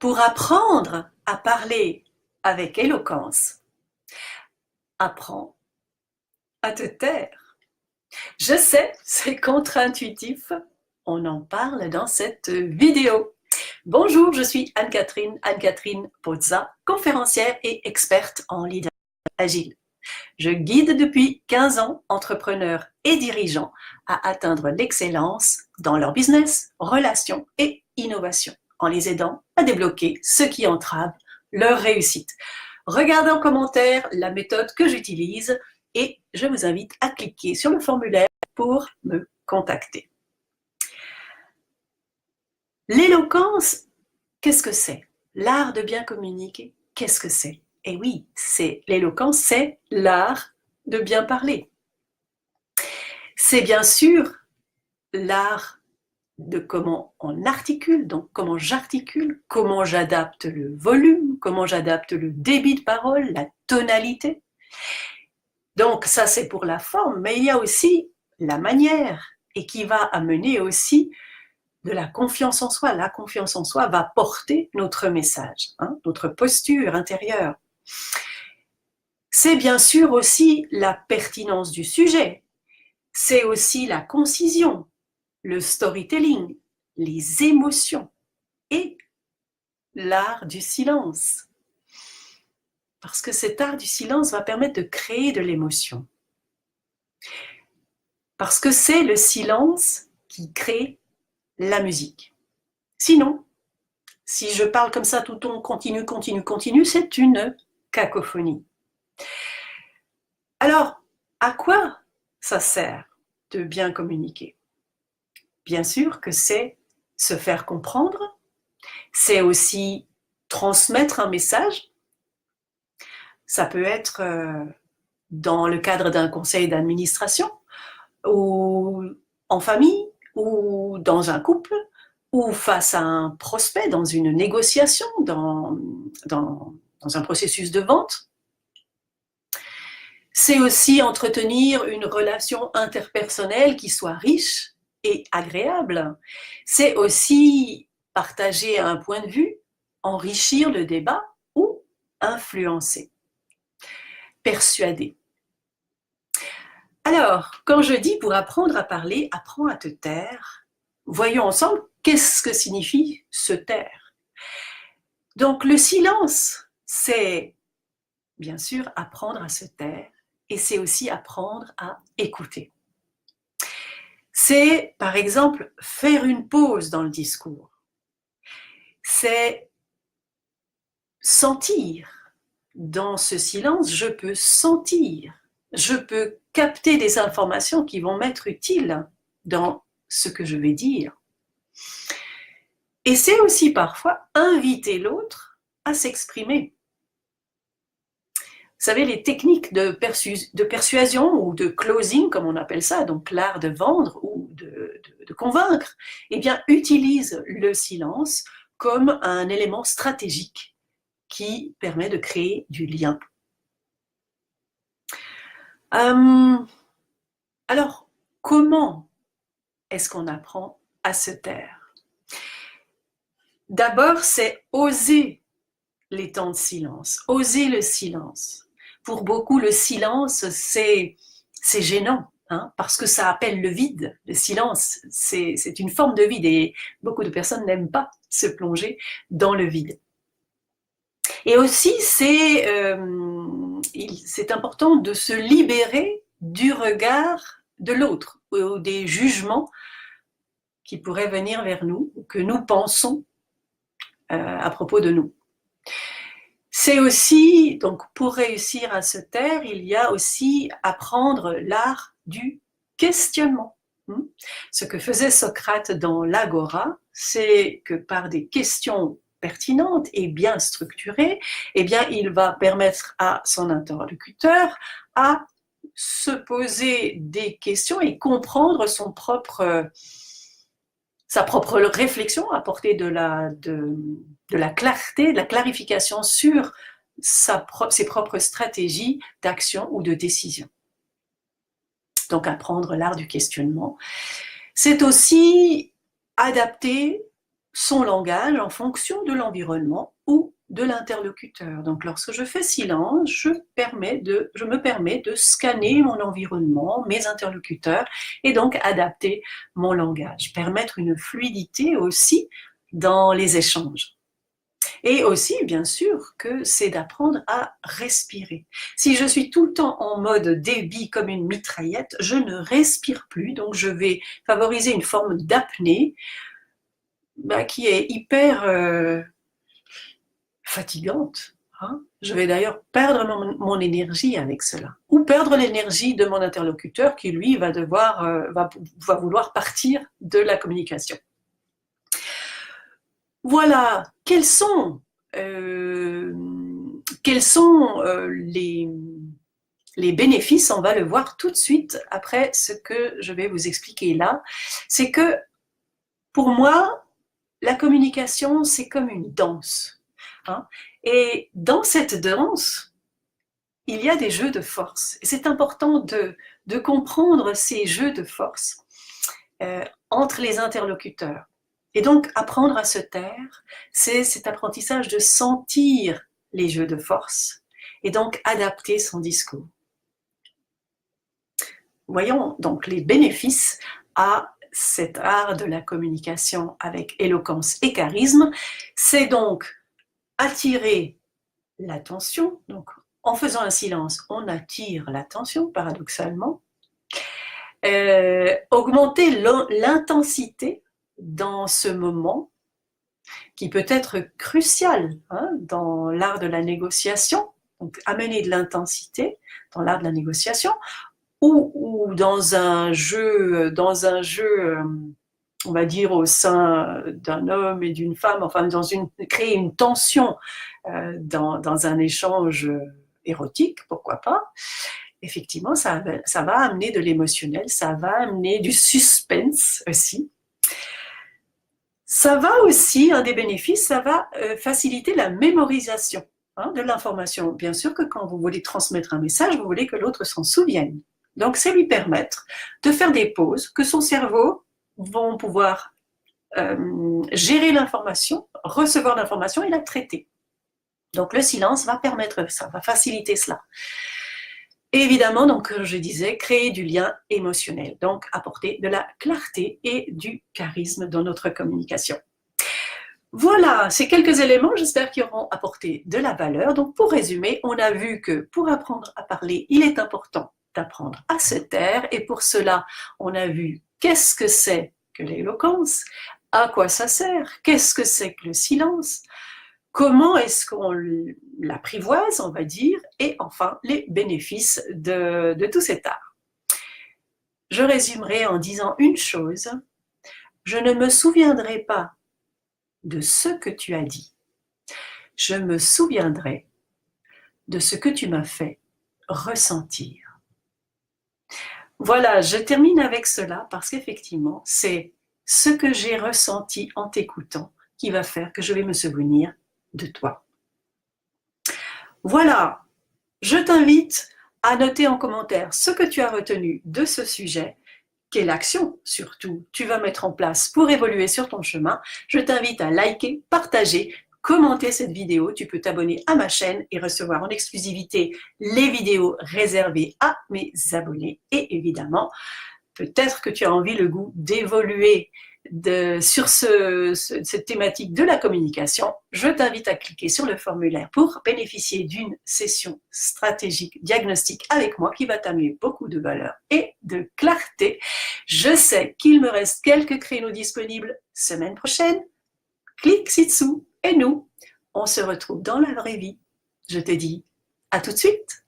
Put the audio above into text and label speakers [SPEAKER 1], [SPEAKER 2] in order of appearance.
[SPEAKER 1] Pour apprendre à parler avec éloquence, apprends à te taire. Je sais, c'est contre-intuitif, on en parle dans cette vidéo. Bonjour, je suis Anne-Catherine Pozza, conférencière et experte en leadership agile. Je guide depuis 15 ans entrepreneurs et dirigeants à atteindre l'excellence dans leur business, relations et innovation, en les aidant à débloquer ce qui entrave leur réussite. Regardez en commentaire la méthode que j'utilise et je vous invite à cliquer sur le formulaire pour me contacter. L'éloquence, qu'est-ce que c'est? L'art de bien communiquer, qu'est-ce que c'est? Eh oui, l'éloquence, c'est l'art de bien parler. C'est bien sûr l'art de comment on articule, donc comment j'articule, comment j'adapte le volume, comment j'adapte le débit de parole, la tonalité. Donc ça, c'est pour la forme, mais il y a aussi la manière et qui va amener aussi de la confiance en soi. La confiance en soi va porter notre message, notre posture intérieure. C'est bien sûr aussi la pertinence du sujet. C'est aussi la concision, le storytelling, les émotions et l'art du silence. Parce que cet art du silence va permettre de créer de l'émotion. Parce que c'est le silence qui crée la musique. Sinon, si je parle comme ça tout le temps, continue, c'est une cacophonie. Alors, à quoi ça sert de bien communiquer? Bien sûr que c'est se faire comprendre, c'est aussi transmettre un message. Ça peut être dans le cadre d'un conseil d'administration, ou en famille, ou dans un couple, ou face à un prospect, dans une négociation, dans un processus de vente. C'est aussi entretenir une relation interpersonnelle qui soit riche et agréable. C'est aussi partager un point de vue, enrichir le débat ou influencer, persuader. Alors, quand je dis pour apprendre à parler, apprends à te taire, voyons ensemble qu'est-ce que signifie se taire. Donc le silence, c'est bien sûr apprendre à se taire et c'est aussi apprendre à écouter. C'est par exemple faire une pause dans le discours. C'est sentir. Dans ce silence, je peux sentir, je peux capter des informations qui vont m'être utiles dans ce que je vais dire. Et c'est aussi parfois inviter l'autre à s'exprimer. Vous savez, les techniques de persuasion ou de closing, comme on appelle ça, donc l'art de vendre ou de convaincre, eh bien, utilisent le silence comme un élément stratégique qui permet de créer du lien. Alors, comment est-ce qu'on apprend à se taire? D'abord, c'est oser les temps de silence, oser le silence. Pour beaucoup, le silence, c'est gênant, parce que ça appelle le vide. Le silence, c'est une forme de vide et beaucoup de personnes n'aiment pas se plonger dans le vide. Et aussi, c'est important de se libérer du regard de l'autre ou des jugements qui pourraient venir vers nous, ou que nous pensons à propos de nous. C'est aussi, donc pour réussir à se taire, il y a aussi apprendre l'art du questionnement. Ce que faisait Socrate dans l'Agora, c'est que par des questions pertinentes et bien structurées, eh bien, il va permettre à son interlocuteur à se poser des questions et comprendre sa propre réflexion, apporter de la clarté, de la clarification sur ses propres stratégies d'action ou de décision. Donc apprendre l'art du questionnement. C'est aussi adapter son langage en fonction de l'environnement ou de l'interlocuteur. Donc lorsque je fais silence, je me permets de scanner mon environnement, mes interlocuteurs, et donc adapter mon langage, permettre une fluidité aussi dans les échanges. Et aussi, bien sûr, que c'est d'apprendre à respirer. Si je suis tout le temps en mode débit comme une mitraillette, je ne respire plus, donc je vais favoriser une forme d'apnée qui est hyper fatigante. Hein. Je vais d'ailleurs perdre mon énergie avec cela. Ou perdre l'énergie de mon interlocuteur qui, lui, va vouloir partir de la communication. Voilà, quels sont les bénéfices? On va le voir tout de suite après ce que je vais vous expliquer là. C'est que, pour moi, la communication, c'est comme une danse. Hein, et dans cette danse, il y a des jeux de force. Et c'est important de comprendre ces jeux de force entre les interlocuteurs. Et donc, apprendre à se taire, c'est cet apprentissage de sentir les jeux de force et donc adapter son discours. Voyons donc les bénéfices à cet art de la communication avec éloquence et charisme. C'est donc attirer l'attention. Donc, en faisant un silence, on attire l'attention, paradoxalement. Augmenter l'intensité dans ce moment qui peut être crucial dans l'art de la négociation, donc amener de l'intensité dans l'art de la négociation, ou dans un jeu, on va dire au sein d'un homme et d'une femme, enfin créer une tension dans un échange érotique, pourquoi pas. Effectivement, ça va amener de l'émotionnel, ça va amener du suspense aussi. Ça va aussi, un des bénéfices, ça va faciliter la mémorisation de l'information. Bien sûr que quand vous voulez transmettre un message, vous voulez que l'autre s'en souvienne. Donc, c'est lui permettre de faire des pauses, que son cerveau va pouvoir gérer l'information, recevoir l'information et la traiter. Donc, le silence va permettre ça, va faciliter cela. Et évidemment, donc, je disais, créer du lien émotionnel, donc apporter de la clarté et du charisme dans notre communication. Voilà, ces quelques éléments, j'espère qu'ils auront apporté de la valeur. Donc, pour résumer, on a vu que pour apprendre à parler, il est important d'apprendre à se taire. Et pour cela, on a vu qu'est-ce que c'est que l'éloquence, à quoi ça sert, qu'est-ce que c'est que le silence, comment est-ce qu'on l'apprivoise, on va dire, et enfin, les bénéfices de tout cet art. Je résumerai en disant une chose, je ne me souviendrai pas de ce que tu as dit. Je me souviendrai de ce que tu m'as fait ressentir. Voilà, je termine avec cela parce qu'effectivement, c'est ce que j'ai ressenti en t'écoutant qui va faire que je vais me souvenir de toi. Voilà, je t'invite à noter en commentaire ce que tu as retenu de ce sujet, quelle action surtout tu vas mettre en place pour évoluer sur ton chemin. Je t'invite à liker, partager, commenter cette vidéo. Tu peux t'abonner à ma chaîne et recevoir en exclusivité les vidéos réservées à mes abonnés. Et évidemment, peut-être que tu as envie le goût d'évoluer sur cette thématique de la communication. Je t'invite à cliquer sur le formulaire pour bénéficier d'une session stratégique diagnostic avec moi qui va t'amener beaucoup de valeur et de clarté. Je sais qu'il me reste quelques créneaux disponibles semaine prochaine. Clique ci-dessous et nous, on se retrouve dans la vraie vie. Je te dis à tout de suite.